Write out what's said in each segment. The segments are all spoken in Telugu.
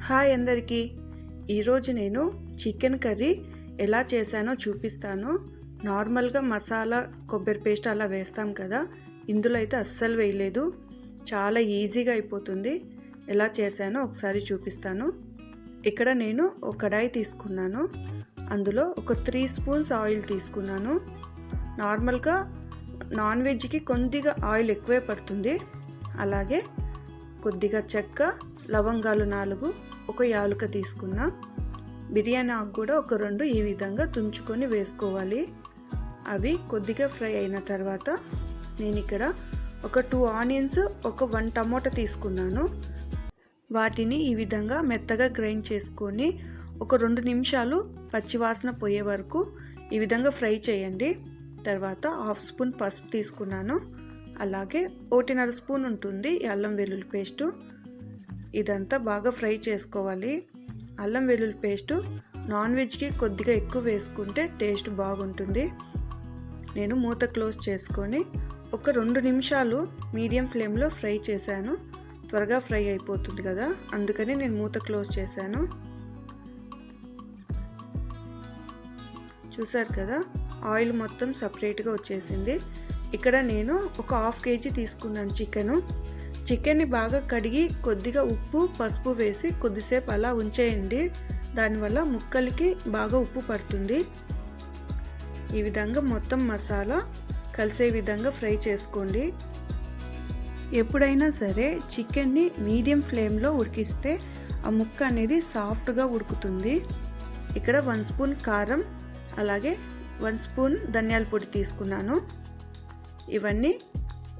హాయ్ అందరికీ. ఈరోజు నేను చికెన్ కర్రీ ఎలా చేశానో చూపిస్తాను. నార్మల్గా మసాలా కొబ్బరి పేస్ట్ అలా వేస్తాం కదా, ఇందులో అయితే అస్సలు వేయలేదు. చాలా ఈజీగా అయిపోతుంది. ఎలా చేశానో ఒకసారి చూపిస్తాను. ఇక్కడ నేను ఒక కడాయి తీసుకున్నాను. అందులో ఒక 3 స్పూన్స్ ఆయిల్ తీసుకున్నాను. నార్మల్గా నాన్ వెజ్కి కొద్దిగా ఆయిల్ ఎక్కువే పడుతుంది. అలాగే కొద్దిగా చెక్క, లవంగాలు 4, ఒక యాలుక తీసుకున్నా. బిర్యానీ ఆకు కూడా ఒక 2 ఈ విధంగా తుంచుకొని వేసుకోవాలి. అవి కొద్దిగా ఫ్రై అయిన తర్వాత నేను ఇక్కడ ఒక 2 ఆనియన్స్, ఒక 1 టమోటా తీసుకున్నాను. వాటిని ఈ విధంగా మెత్తగా గ్రైండ్ చేసుకొని ఒక 2 నిమిషాలు పచ్చివాసన పోయే వరకు ఈ విధంగా ఫ్రై చేయండి. తర్వాత 1/2 స్పూన్ పసుపు తీసుకున్నాను. అలాగే 1.5 స్పూన్ ఉంటుంది అల్లం వెల్లుల్లి పేస్టు. ఇదంతా బాగా ఫ్రై చేసుకోవాలి. అల్లం వెల్లుల్లి పేస్టు నాన్ వెజ్కి కొద్దిగా ఎక్కువ వేసుకుంటే టేస్ట్ బాగుంటుంది. నేను మూత క్లోజ్ చేసుకొని ఒక 2 నిమిషాలు మీడియం ఫ్లేమ్లో ఫ్రై చేశాను. త్వరగా ఫ్రై అయిపోతుంది కదా, అందుకని నేను మూత క్లోజ్ చేశాను. చూసారు కదా, ఆయిల్ మొత్తం సపరేట్గా వచ్చేసింది. ఇక్కడ నేను ఒక 1/2 కేజీ తీసుకున్నాను చికెన్ని బాగా కడిగి కొద్దిగా ఉప్పు, పసుపు వేసి కొద్దిసేపు అలా ఉంచేయండి. దానివల్ల ముక్కలకి బాగా ఉప్పు పడుతుంది. ఈ విధంగా మొత్తం మసాలా కలిసే విధంగా ఫ్రై చేసుకోండి. ఎప్పుడైనా సరే చికెన్ని మీడియం ఫ్లేమ్లో ఉడికిస్తే ఆ ముక్క అనేది సాఫ్ట్గా ఉడుకుతుంది. ఇక్కడ 1 స్పూన్ కారం, అలాగే 1 స్పూన్ ధనియాల పొడి తీసుకున్నాను. ఇవన్నీ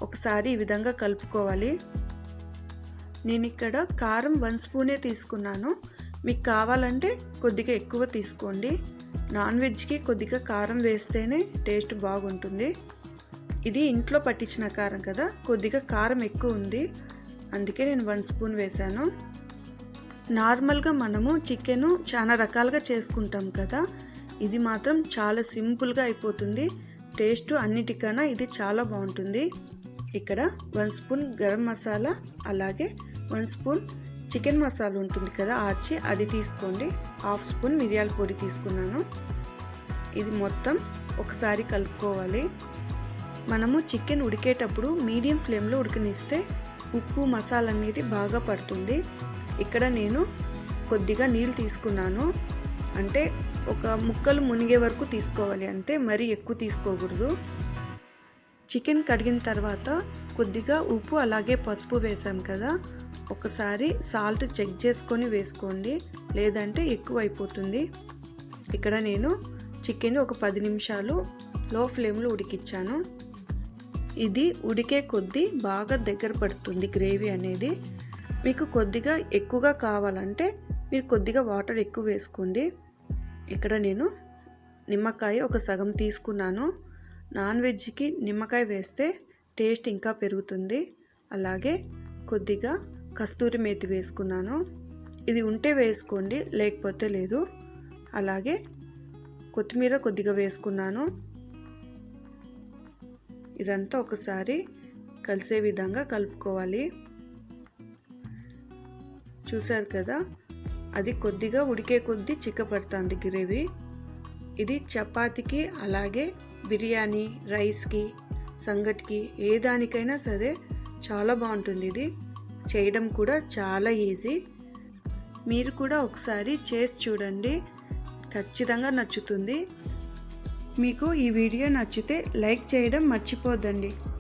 ఒకసారి ఈ విధంగా కలుపుకోవాలి. నేను ఇక్కడ కారం 1 స్పూనే తీసుకున్నాను. మీకు కావాలంటే కొద్దిగా ఎక్కువ తీసుకోండి. నాన్ వెజ్కి కొద్దిగా కారం వేస్తేనే టేస్ట్ బాగుంటుంది. ఇది ఇంట్లో పట్టించిన కారం కదా, కొద్దిగా కారం ఎక్కువ ఉంది, అందుకే నేను 1 స్పూన్ వేశాను. నార్మల్గా మనము చికెను చాలా రకాలుగా చేసుకుంటాం కదా, ఇది మాత్రం చాలా సింపుల్గా అయిపోతుంది. టేస్ట్ అన్నిటికన్నా ఇది చాలా బాగుంటుంది. ఇక్కడ 1 స్పూన్ గరం మసాలా, అలాగే 1 స్పూన్ చికెన్ మసాలా ఉంటుంది కదా ఆచి, అది తీసుకోండి. 1/2 స్పూన్ మిరియాల పొడి తీసుకున్నాను. ఇది మొత్తం ఒకసారి కలుపుకోవాలి. మనము చికెన్ ఉడికేటప్పుడు మీడియం ఫ్లేమ్లో ఉడకనిస్తే ఉప్పు, మసాలా అనేది బాగా పడుతుంది. ఇక్కడ నేను కొద్దిగా నీళ్ళు తీసుకున్నాను. అంటే ఒక ముక్కలు మునిగే వరకు తీసుకోవాలి అంతే, మరీ ఎక్కువ తీసుకోకూడదు. చికెన్ కడిగిన తర్వాత కొద్దిగా ఉప్పు, అలాగే పసుపు వేసాం కదా, ఒకసారి సాల్ట్ చెక్ చేసుకొని వేసుకోండి, లేదంటే ఎక్కువ అయిపోతుంది. ఇక్కడ నేను చికెన్ ఒక 10 నిమిషాలు లో ఫ్లేమ్లో ఉడికించాను. ఇది ఉడికే కొద్దీ బాగా దగ్గర పడుతుంది గ్రేవీ అనేది. మీకు కొద్దిగా ఎక్కువగా కావాలంటే మీరు కొద్దిగా వాటర్ ఎక్కువ వేసుకోండి. ఇక్కడ నేను నిమ్మకాయ ఒక సగం తీసుకున్నాను. నాన్ వెజ్కి నిమ్మకాయ వేస్తే టేస్ట్ ఇంకా పెరుగుతుంది. అలాగే కొద్దిగా కస్తూరి మేతి వేసుకున్నాను. ఇది ఉంటే వేసుకోండి, లేకపోతే లేదు. అలాగే కొత్తిమీర కొద్దిగా వేసుకున్నాను. ఇదంతా ఒకసారి కలిసే విధంగా కలుపుకోవాలి. చూసారు కదా, అది కొద్దిగా ఉడికే కొద్దీ చిక్కపడుతుంది గ్రేవీ. ఇది చపాతీకి, అలాగే బిర్యానీ, రైస్కి, సంగటికి, ఏ దానికైనా సరే చాలా బాగుంటుంది. ఇది చేయడం కూడా చాలా ఈజీ. మీరు కూడా ఒకసారి చేసి చూడండి, ఖచ్చితంగా నచ్చుతుంది. మీకు ఈ వీడియో నచ్చితే లైక్ చేయడం మర్చిపోద్దండి.